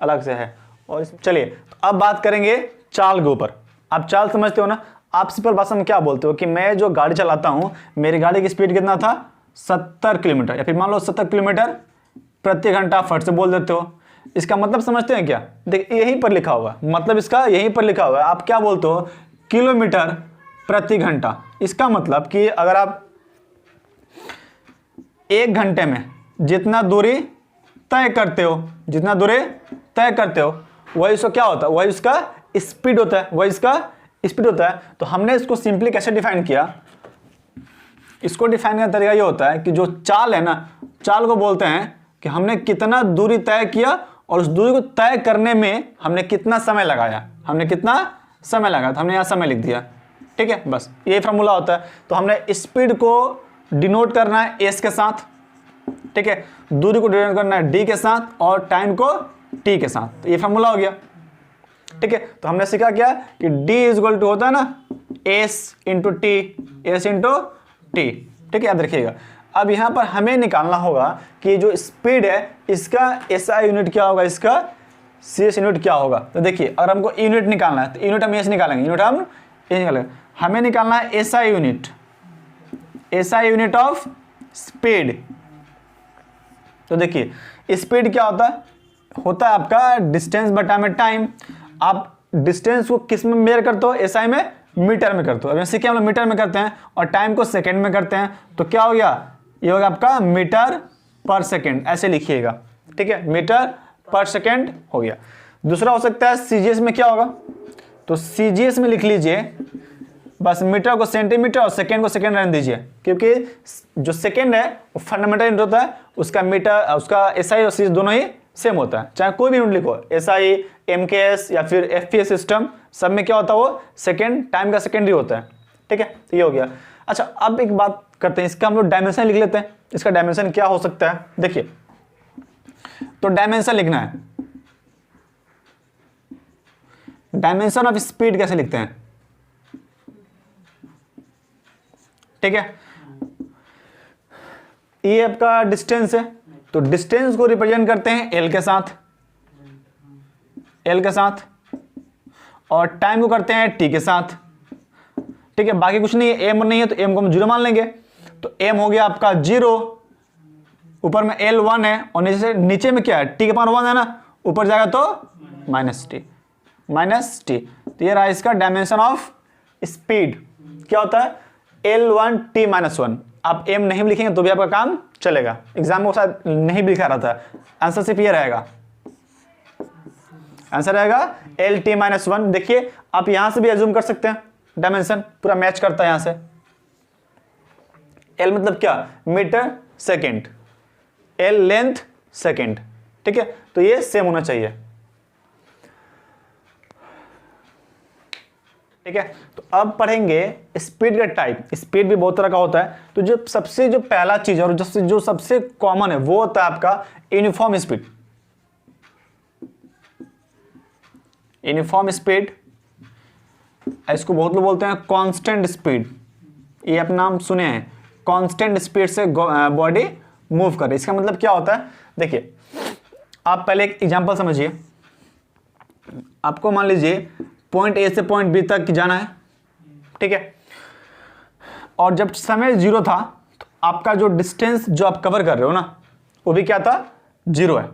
अलग से है। और चलिए तो अब बात करेंगे चाल के ऊपर। आप चाल समझते हो ना, आप सिंपल भाषा में क्या बोलते हो कि मैं जो गाड़ी चलाता हूं, मेरी गाड़ी की स्पीड कितना था, 70 किलोमीटर, या फिर मान लो 70 किलोमीटर प्रति घंटा, फट से बोल देते हो। इसका मतलब समझते हैं क्या, देख यहीं पर लिखा हुआ है, मतलब इसका यहीं पर लिखा हुआ है, आप क्या बोलते हो, किलोमीटर प्रति घंटा। इसका मतलब कि अगर आप 1 घंटे में जितना दूरी तय करते हो, जितना दूरी तय करते हो, वही उसका क्या होता है, वही उसका स्पीड होता है, वही इसका स्पीड होता है। तो हमने इसको सिंपली कैसे डिफाइन किया, इसको डिफाइन करने का तरीका ये होता है कि जो चाल है ना, चाल को बोलते हैं कि हमने कितना दूरी तय किया और उस दूरी को तय करने में हमने कितना समय लगाया, हमने कितना समय लगाया, तो हमने यहाँ समय लिख दिया, ठीक है, बस ये फॉर्मूला होता है। तो हमने स्पीड को डिनोट करना है एस के साथ, ठीक है, दूरी को डिनोट करना है डी के साथ और टाइम को टी के साथ, तो ये फॉर्मूला हो गया, ठीक है। तो हमने सीखा क्या कि d इज इक्वल टू होता है ना s into T, S into T, ठीक है, याद रखिएगा। अब यहां पर हमें निकालना होगा कि जो स्पीड है इसका SI यूनिट क्या होगा, इसका CS यूनिट क्या होगा। तो देखिए अगर हमको यूनिट निकालना है तो यूनिट हम ऐसे निकालेंगे, यूनिट हम ये निकालेंगे, हमें निकालना है SI unit, SI unit of speed. तो देखिए स्पीड क्या होता है, होता है आपका डिस्टेंस बटा में टाइम। आप डिस्टेंस को किस में मेजर करते हो, SI में, मीटर में करते हो। अब जैसे कि हम लोग मीटर में करते हैं और टाइम को सेकंड में करते हैं, तो क्या हो गया, ये होगा आपका मीटर पर सेकंड, ऐसे लिखिएगा, ठीक है, मीटर पर सेकंड हो गया। दूसरा हो सकता है CGS में क्या होगा, तो CGS में लिख लीजिए बस मीटर को सेंटीमीटर और सेकंड को सेकंड रहने दीजिए, क्योंकि जो सेकंड है वो फंडामेंटल यूनिट होता है, उसका मीटर, उसका SI और CS दोनों ही सेम होता है, चाहे कोई भी यूनिट लिखो, SI, MKS या फिर FPS सिस्टम, सब में क्या होता है, वो सेकंड, टाइम का सेकेंडरी होता है, ठीक है, तो ये हो गया। अच्छा अब एक बात करते हैं, इसका हम लोग डायमेंशन लिख लेते हैं, इसका डायमेंशन क्या हो सकता है। देखिए तो डायमेंशन लिखना है, डायमेंशन ऑफ स्पीड कैसे लिखते हैं, ठीक है, ये आपका डिस्टेंस है, तो डिस्टेंस को रिप्रेजेंट करते हैं L के साथ, L के साथ, और टाइम को करते हैं T के साथ, ठीक है, बाकी कुछ नहीं है, M नहीं है तो M को हम 0 मान लेंगे, तो M हो गया आपका 0, ऊपर में L 1 है और नीचे में क्या है, T के पावर 1 है ना, ऊपर जाएगा तो माइनस टी, तो ये रहा इसका डायमेंशन ऑफ स्पीड। क्या होता है, L1 T - 1। आप M नहीं भी लिखेंगे तो भी आपका काम चलेगा, एग्जाम में शायद नहीं भी लिखा रहता है, आंसर सिर्फ ये रहेगा, आंसर आएगा LT-1। देखिए आप यहां से भी एज्यूम कर सकते हैं, डायमेंशन पूरा मैच करता है यहां से। L मतलब क्या, metre second, L length second, ठीक है, तो ये सेम होना चाहिए, ठीक है। तो अब पढ़ेंगे स्पीड का टाइप। स्पीड भी बहुत तरह का होता है, तो जो सबसे जो पहला चीज है और जो सबसे कॉमन है वो होता है आपका यूनिफॉर्म स्पीड। यूनिफॉर्म स्पीड, इसको बहुत लोग बोलते हैं कांस्टेंट स्पीड, ये आप नाम सुने हैं, कांस्टेंट स्पीड से बॉडी मूव कर रही है। इसका मतलब क्या होता है, देखिए आप पहले एक एग्जांपल समझिए। आपको मान लीजिए पॉइंट ए से पॉइंट बी तक जाना है, ठीक है, और जब समय 0 था तो आपका जो डिस्टेंस जो आप कवर कर रहे हो ना वो भी क्या था, 0 है।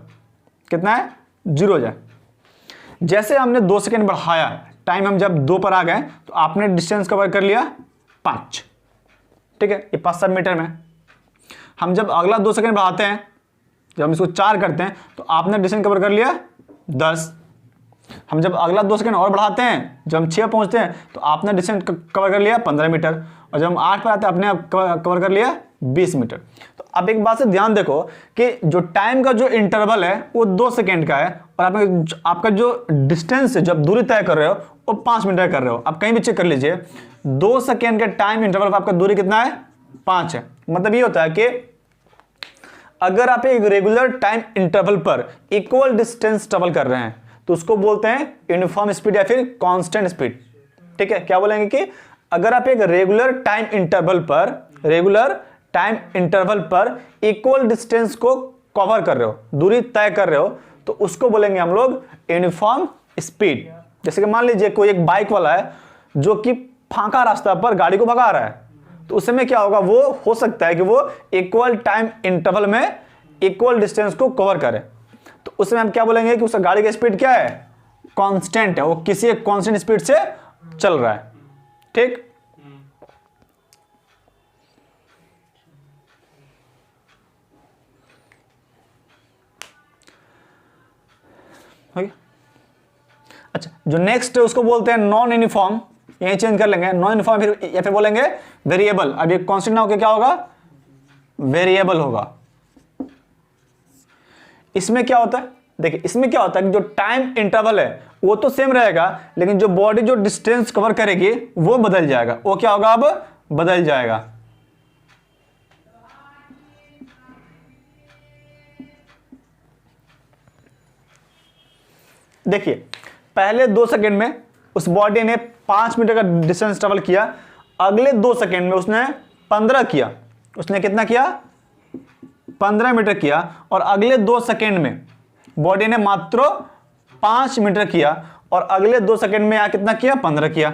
कितना है, 0 है। जैसे हमने 2 सेकेंड बढ़ाया, टाइम हम जब 2 पर आ गए तो आपने डिस्टेंस कवर कर लिया 5, ठीक है, ये 5 मीटर में। हम जब अगला 2 सेकेंड बढ़ाते हैं, जब हम इसको 4 करते हैं तो आपने डिस्टेंस कवर कर लिया 10। हम जब अगला 2 सेकेंड और बढ़ाते हैं, जब हम 6 पहुंचते हैं तो आपने डिस्टेंस कवर कर लिया 15 मीटर, और जब हम 8 पर आते हैं आपने कवर कर लिया 20 मीटर। तो अब एक बात से ध्यान देखो कि जो टाइम का जो इंटरवल है वो 2 सेकेंड का है, और आपका जो डिस्टेंस है, जब दूरी तय कर रहे हो वो 5 मीटर कर रहे हो। आप कहीं भी चेक कर लीजिए, 2 सेकेंड के टाइम इंटरवल पर आपका दूरी कितना है, 5 है। मतलब ये होता है कि अगर आप एक रेगुलर टाइम इंटरवल पर इक्वल डिस्टेंस ट्रेवल कर रहे हैं तो उसको बोलते हैं यूनिफॉर्म स्पीड या फिर कांस्टेंट स्पीड, ठीक है। क्या बोलेंगे कि अगर आप एक रेगुलर टाइम इंटरवल पर इक्वल डिस्टेंस को कवर कर रहे हो, दूरी तय कर रहे हो, तो उसको बोलेंगे हम लोग यूनिफॉर्म स्पीड। जैसे कि मान लीजिए कोई एक बाइक वाला है जो कि फांका रास्ता पर गाड़ी को भगा रहा है, तो उस समय क्या होगा, वो हो सकता है कि वो इक्वल टाइम इंटरवल में इक्वल डिस्टेंस को कवर करे। तो उस समय हम क्या बोलेंगे कि उस गाड़ी का स्पीड क्या है, कांस्टेंट है, वो किसी एक कांस्टेंट स्पीड से चल रहा है, ठीक। अच्छा, जो नेक्स्ट है उसको बोलते हैं नॉन यूनिफॉर्म। यही चेंज कर लेंगे, नॉन यूनिफॉर्म या फिर बोलेंगे वेरिएबल। अब ये कांस्टेंट ना होकर क्या होगा, वेरिएबल होगा। इसमें क्या होता है, देखिए इसमें क्या होता है कि जो टाइम इंटरवल है वो तो सेम रहेगा, लेकिन जो बॉडी जो डिस्टेंस कवर करेगी वो बदल जाएगा। वो क्या होगा, अब बदल जाएगा। देखिए पहले 2 सेकेंड में उस बॉडी ने 5 मीटर का डिस्टेंस ट्रेवल किया, अगले 2 सेकेंड में उसने 15 किया। उसने कितना किया, 15 मीटर किया, और अगले 2 सेकेंड में बॉडी ने मात्र 5 मीटर किया, और अगले 2 सेकेंड में यहां कितना किया, 15 किया।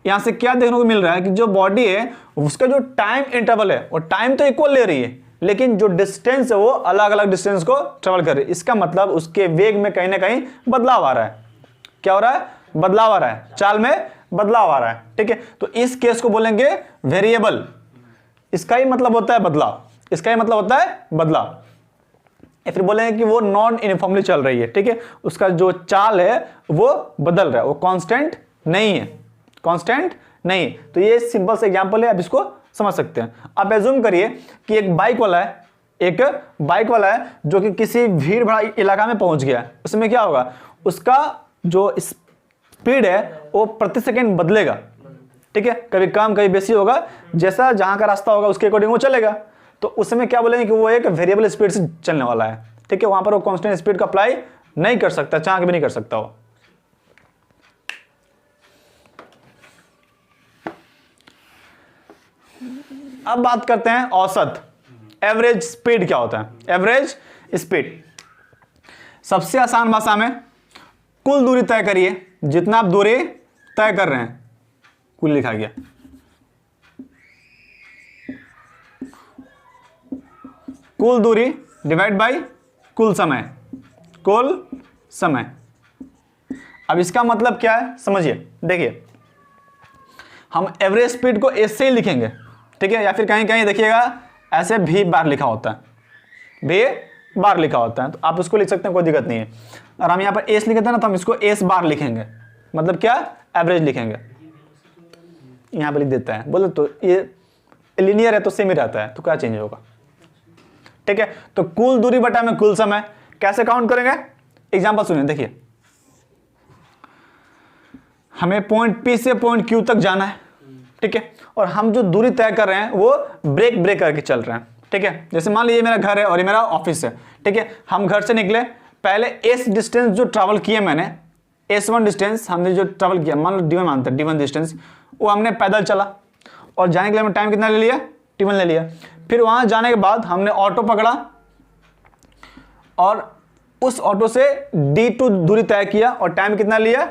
यहां से क्या देखने को मिल रहा है कि जो बॉडी है उसका जो टाइम इंटरवल है वो टाइम तो इक्वल ले रही है, लेकिन जो डिस्टेंस है वो अलग अलग डिस्टेंस को ट्रेवल कर रही है। इसका मतलब उसके वेग में कहीं ना कहीं बदलाव आ रहा है। क्या हो रहा है, बदलाव आ रहा है, चाल में बदलाव आ रहा है, ठीक है। तो इस केस को बोलेंगे वेरिएबल। इसका ही मतलब होता है बदलाव, इसका ही मतलब होता है बदलाव। या फिर बोलेंगे कि वो नॉन यूनिफॉर्मली चल रही है, ठीक है, उसका जो चाल है वो बदल रहा है, वो कांस्टेंट नहीं है, कांस्टेंट नहीं। तो ये सिंपल सा एग्जांपल है, आप इसको समझ सकते हैं। अब एज्यूम करिए कि एक बाइक वाला है जो कि किसी भीड़ भाड़ इलाका में पहुंच गया। उसमें क्या होगा, उसका जो स्पीड है वो प्रति सेकेंड बदलेगा, ठीक है, कभी कम कभी बेसी होगा, जैसा जहां का रास्ता होगा उसके अकॉर्डिंग वो चलेगा। तो उस समय क्या बोलेंगे कि वो एक वेरिएबल स्पीड से चलने वाला है, ठीक है। वहां पर वो कांस्टेंट स्पीड को अप्लाई नहीं कर सकता, चाह के भी नहीं कर सकता वो। अब बात करते हैं औसत, एवरेज स्पीड क्या होता है। एवरेज स्पीड सबसे आसान भाषा में कुल दूरी तय करिए, जितना आप दूरी तय कर रहे हैं, कुल लिखा गया, कुल दूरी डिवाइड बाय कुल समय, कुल समय। अब इसका मतलब क्या है समझिए। देखिए हम एवरेज स्पीड को ऐसे ही लिखेंगे, ठीक है, या फिर कहीं कहीं देखिएगा ऐसे भी बार लिखा होता है, भी बार लिखा होता है, तो आप उसको लिख सकते हैं, कोई दिक्कत नहीं है। और हम यहाँ पर एस लिखते हैं ना, तो हम इसको एस बार लिखेंगे, मतलब क्या, एवरेज लिखेंगे। यहाँ पे लिख देता है, बोले तो ये लीनियर है तो सेम ही रहता है, तो क्या चेंज होगा, ठीक है। तो कुल दूरी बटा में कुल समय कैसे काउंट करेंगे, एग्जांपल सुनिए, देखिए हमें पॉइंट पी से पॉइंट क्यू तक जाना है, ठीक है, और हम जो दूरी तय कर रहे हैं वो ब्रेक ब्रेक करके चल रहे हैं, ठीक है। जैसे मान लीजिए मेरा घर है और ये मेरा ऑफिस है, ठीक है। हम घर से निकले, पहले एस डिस्टेंस जो ट्रैवल किया मैंने, S1 डिस्टेंस हमने जो ट्रैवल किया, मान लो D1 मानते हैं, D1 डिस्टेंस वो हमने पैदल चला, और जाने के लिए हमने टाइम कितना ले लिया, T1 ले लिया। फिर वहां जाने के बाद हमने ऑटो पकड़ा और उस ऑटो से D2 दूरी तय किया और टाइम कितना लिया,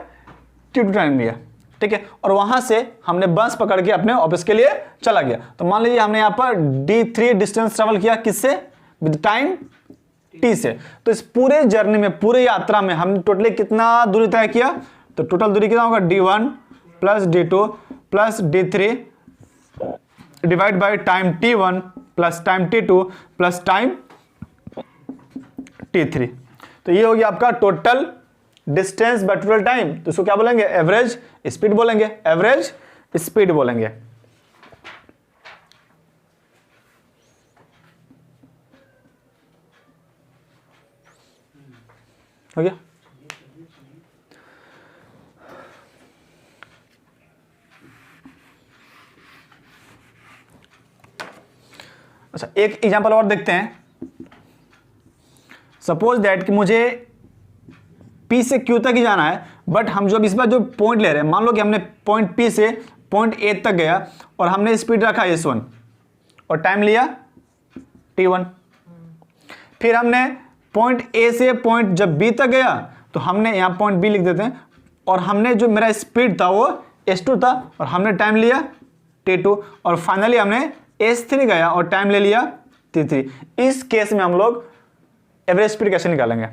T2 टाइम लिया, ठीक है। और वहां से हमने बस पकड़ के अपने ऑफिस के लिए चला गया। तो मान लीजिए हमने यहाँ पर D3 डिस्टेंस ट्रेवल किया, किससे, विद टाइम T से। तो इस पूरे जर्नी में, पूरे यात्रा में हमने टोटली कितना दूरी तय किया, तो टोटल दूरी कितना होगा, D1 plus D2 plus D3 divide by time T1 plus time T2 plus time T3। तो ये हो गया आपका total distance by total time. तो इसको क्या बोलेंगे, एवरेज स्पीड बोलेंगे, एवरेज स्पीड बोलेंगे। हो गया। अच्छा, एक एग्जांपल और देखते हैं। सपोज दैट कि मुझे P से Q तक ही जाना है, बट हम जो इस बार जो पॉइंट ले रहे हैं, मान लो कि हमने पॉइंट P से पॉइंट A तक गया और हमने स्पीड रखा S1 और टाइम लिया T1। फिर हमने पॉइंट A से पॉइंट जब B तक गया तो हमने यहाँ पॉइंट B लिख देते हैं, और हमने जो मेरा स्पीड था वो S2 था और हमने टाइम लिया T2, और फाइनली हमने S3 गया और टाइम ले लिया T3। इस केस में हम लोग एवरेज स्पीड कैसे निकालेंगे,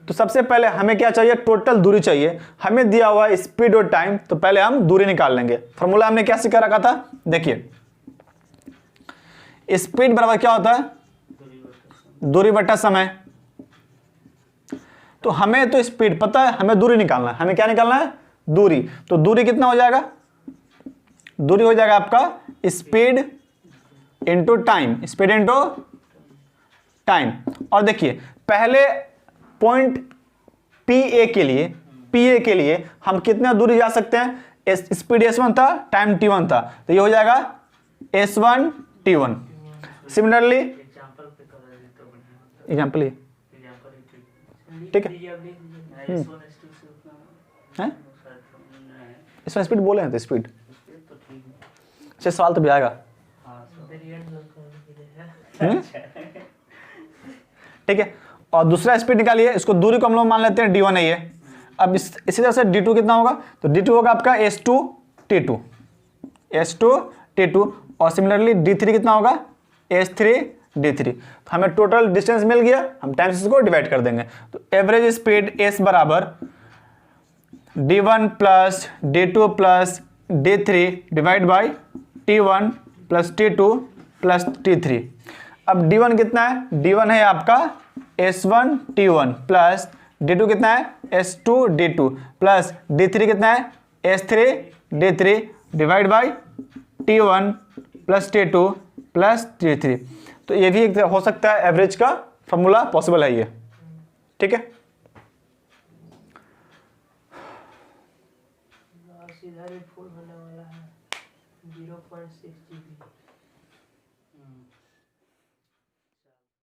तो सबसे पहले हमें क्या चाहिए, टोटल दूरी चाहिए। हमें दिया हुआ है स्पीड और टाइम, तो पहले हम दूरी निकाल लेंगे। फॉर्मूला हमने क्या सीखा रखा था, देखिए स्पीड बराबर क्या होता है, दूरी बटा समय। तो हमें तो स्पीड पता है, हमें दूरी निकालना है। हमें क्या निकालना है, दूरी। तो दूरी कितना हो जाएगा, दूरी हो जाएगा आपका speed into time, speed into time. और देखिए पहले पॉइंट PA के लिए हम कितना दूरी जा सकते हैं, स्पीड S1 था, टाइम T1 था, तो ये हो जाएगा S1 T1। सिमिलरली एग्जाम्पल ही, ठीक है, इसमें स्पीड बोले हैं तो स्पीड, अच्छा सवाल तो भी आएगा, ठीक है। और दूसरा स्पीड निकालिए, इसको दूरी को हम लोग मान लेते हैं D1 है ये। अब इसी तरह से D2 कितना होगा, तो D2 होगा आपका S2 T2, और सिमिलरली D3 कितना होगा, S3 D3। तो हमें टोटल डिस्टेंस मिल गया, हम टाइम से इसको डिवाइड कर देंगे। तो एवरेज स्पीड S बराबर D1 plus D2 plus D3 divide by T1 plus T2 plus T3। अब D1 कितना है, D1 है आपका S1 T1 प्लस D2 कितना है, S2 D2 प्लस D3 कितना है, S3 D3 divide by T1 plus T2 plus T3। तो ये भी एक हो सकता है, एवरेज का फॉर्मूला पॉसिबल है ये, ठीक है। सीधा रेट फुल होने वाला है 0.6 GB।